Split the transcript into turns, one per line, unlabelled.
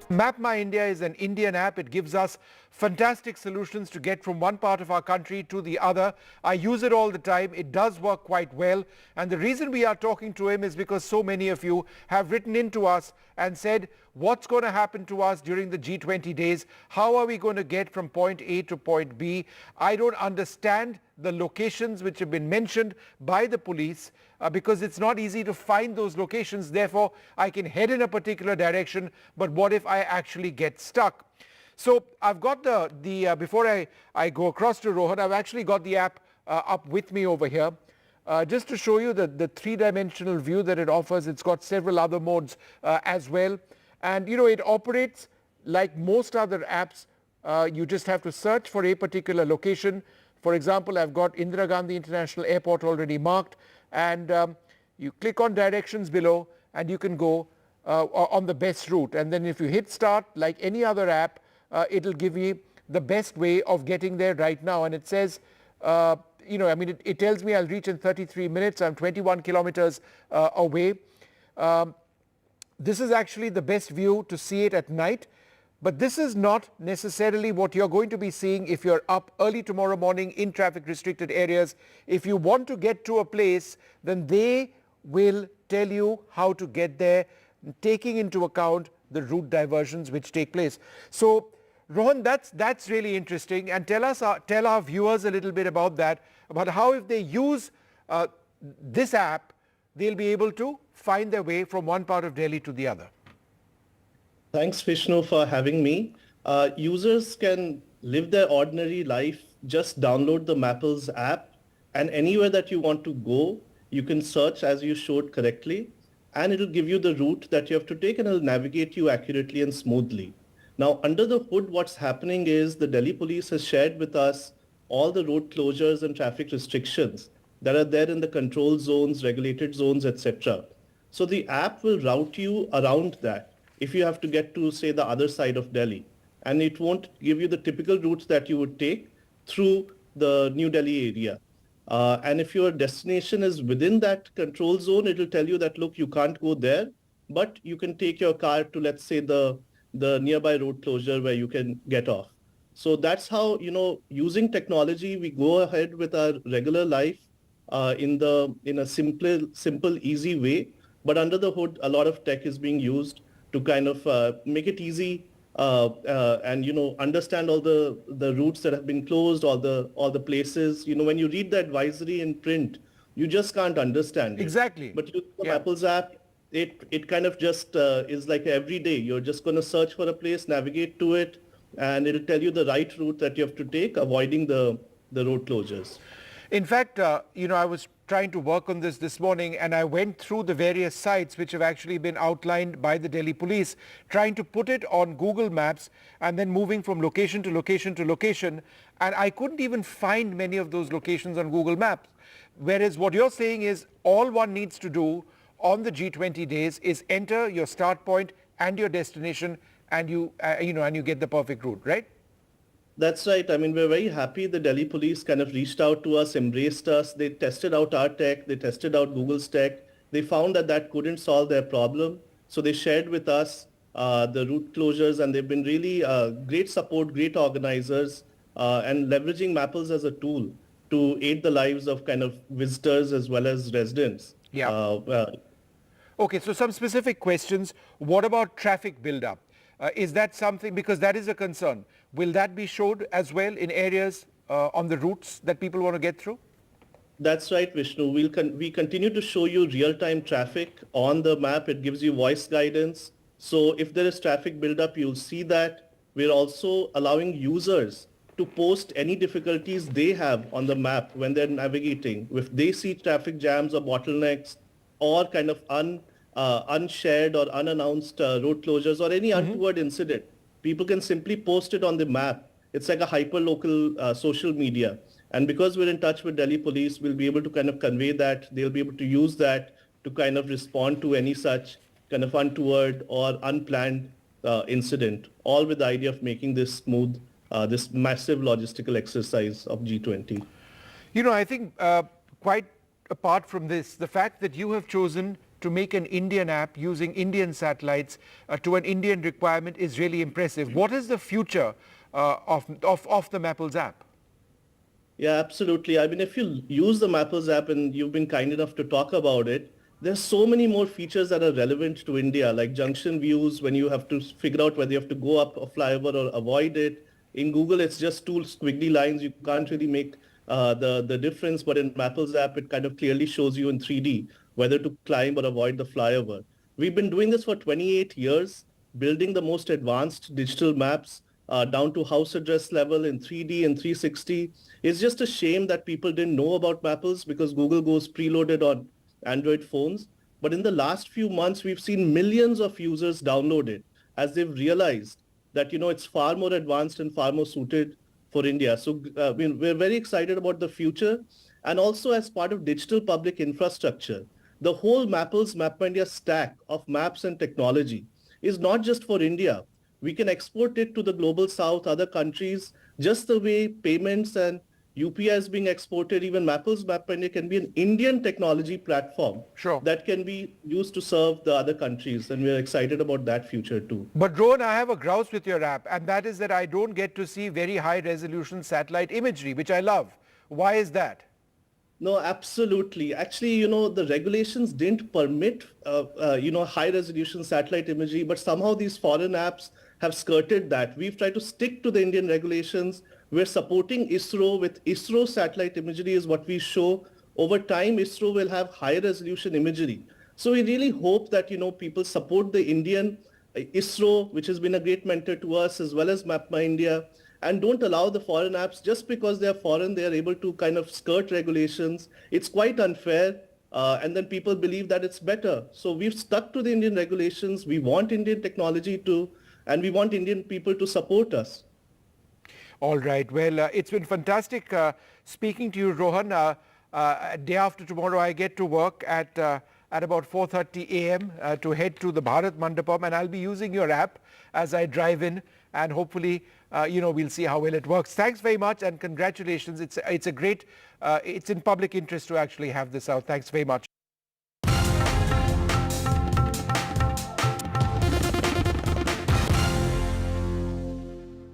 MapMyIndia is an Indian app. It gives us fantastic solutions to get from one part of our country to the other. I use it all the time. It does work quite well. And the reason we are talking to him is because so many of you have written in to us and said, what's going to happen to us during the G20 days? How are we going to get from point A to point B? I don't understand the locations which have been mentioned by the police because it's not easy to find those locations. Therefore, I can head in a particular direction, but what if I actually get stuck? So I've got before I go across to Rohan, I've actually got the app up with me over here. Just to show you the three-dimensional view that it offers. It's got several other modes as well. And you know, it operates like most other apps. You just have to search for a particular location. For example, I've got Indira Gandhi International Airport already marked, and you click on directions below and you can go on the best route. And then if you hit start, like any other app, it'll give you the best way of getting there right now. And it says, you know, I mean, it tells me I'll reach in 33 minutes. I'm 21 kilometers away. This is actually the best view to see it at night. But this is not necessarily what you're going to be seeing if you're up early tomorrow morning in traffic restricted areas. If you want to get to a place, then they will tell you how to get there, taking into account the route diversions which take place. So Rohan, that's really interesting, and tell our viewers a little bit about that, about how if they use this app, they'll be able to find their way from one part of Delhi to the other.
Thanks, Vishnu, for having me. Users can live their ordinary life, just download the Mappls app, and anywhere that you want to go, you can search as you showed correctly, and it'll give you the route that you have to take, and it'll navigate you accurately and smoothly. Now, under the hood, what's happening is the Delhi police has shared with us all the road closures and traffic restrictions that are there in the control zones, regulated zones, etc. So the app will route you around that if you have to get to, say, the other side of Delhi. And it won't give you the typical routes that you would take through the New Delhi area. And if your destination is within that control zone, it will tell you that, look, you can't go there, but you can take your car to, let's say, the nearby road closure where you can get off. So that's how, you know, using technology, we go ahead with our regular life in a simple, easy way. But under the hood, a lot of tech is being used to kind of make it easy and, you know, understand all the routes that have been closed, all the places. You know, when you read the advisory in print, you just can't understand it.
Exactly.
But using the Mappls app, it kind of just is like every day. You're just going to search for a place, navigate to it, and it'll tell you the right route that you have to take, avoiding the road closures.
In fact, you know, I was trying to work on this morning, and I went through the various sites which have actually been outlined by the Delhi police, trying to put it on Google Maps and then moving from location to location to location, and I couldn't even find many of those locations on Google Maps. Whereas what you're saying is all one needs to do on the G20 days is enter your start point and your destination, and you get the perfect route, right?
That's right. I mean, we're very happy the Delhi police kind of reached out to us, embraced us. They tested out our tech. They tested out Google's tech. They found that couldn't solve their problem. So they shared with us the route closures, and they've been really great support, great organizers, and leveraging Mappls as a tool to aid the lives of kind of visitors as well as residents.
Yeah. Okay, so some specific questions. What about traffic buildup? Is that something, because that is a concern, will that be showed as well in areas on the routes that people want to get through?
That's right, Vishnu. We continue to show you real-time traffic on the map. It gives you voice guidance. So if there is traffic buildup, you'll see that. We're also allowing users to post any difficulties they have on the map when they're navigating. If they see traffic jams or bottlenecks or kind of unshared or unannounced road closures or any untoward incident, people can simply post it on the map. It's like a hyper-local social media. And because we're in touch with Delhi police, we'll be able to kind of convey that. They'll be able to use that to kind of respond to any such kind of untoward or unplanned incident, all with the idea of making this smooth, this massive logistical exercise of G20.
You know, I think quite apart from this, the fact that you have chosen to make an Indian app using Indian satellites to an Indian requirement is really impressive. What is the future of the Mapples app?
Yeah, absolutely. I mean, if you use the Mapples app and you've been kind enough to talk about it, there's so many more features that are relevant to India, like junction views when you have to figure out whether you have to go up a flyover or avoid it. In Google, it's just two squiggly lines. You can't really make the difference. But in Mapples app, it kind of clearly shows you in 3D whether to climb or avoid the flyover. We've been doing this for 28 years, building the most advanced digital maps down to house address level in 3D and 360. It's just a shame that people didn't know about Mapples because Google goes preloaded on Android phones. But in the last few months, we've seen millions of users download it as they've realized that, it's far more advanced and far more suited for India. So we're very excited about the future. And also as part of digital public infrastructure, the whole Mapples MapMyIndia stack of maps and technology is not just for India. We can export it to the global south, other countries, just the way payments and UPI is being exported. Even Mapples MapMyIndia can be an Indian technology platform that can be used to serve the other countries. And we're excited about that future too.
But Rohan, I have a grouse with your app, and that is that I don't get to see very high resolution satellite imagery, which I love. Why is that?
No, absolutely. Actually, the regulations didn't permit, high resolution satellite imagery, but somehow these foreign apps have skirted that. We've tried to stick to the Indian regulations. We're supporting ISRO with ISRO satellite imagery is what we show. Over time, ISRO will have high resolution imagery. So we really hope that, people support the Indian ISRO, which has been a great mentor to us, as well as MapMyIndia, and don't allow the foreign apps just because they're foreign, they are able to kind of skirt regulations. It's quite unfair. And then people believe that it's better. So we've stuck to the Indian regulations. We want Indian technology and we want Indian people to support us.
All right. Well, it's been fantastic speaking to you, Rohan. Day after tomorrow, I get to work at about 4:30 a.m. To head to the Bharat Mandapam, and I'll be using your app as I drive in, and hopefully, we'll see how well it works. Thanks very much, and congratulations. It's a great, it's in public interest to actually have this out. Thanks very much.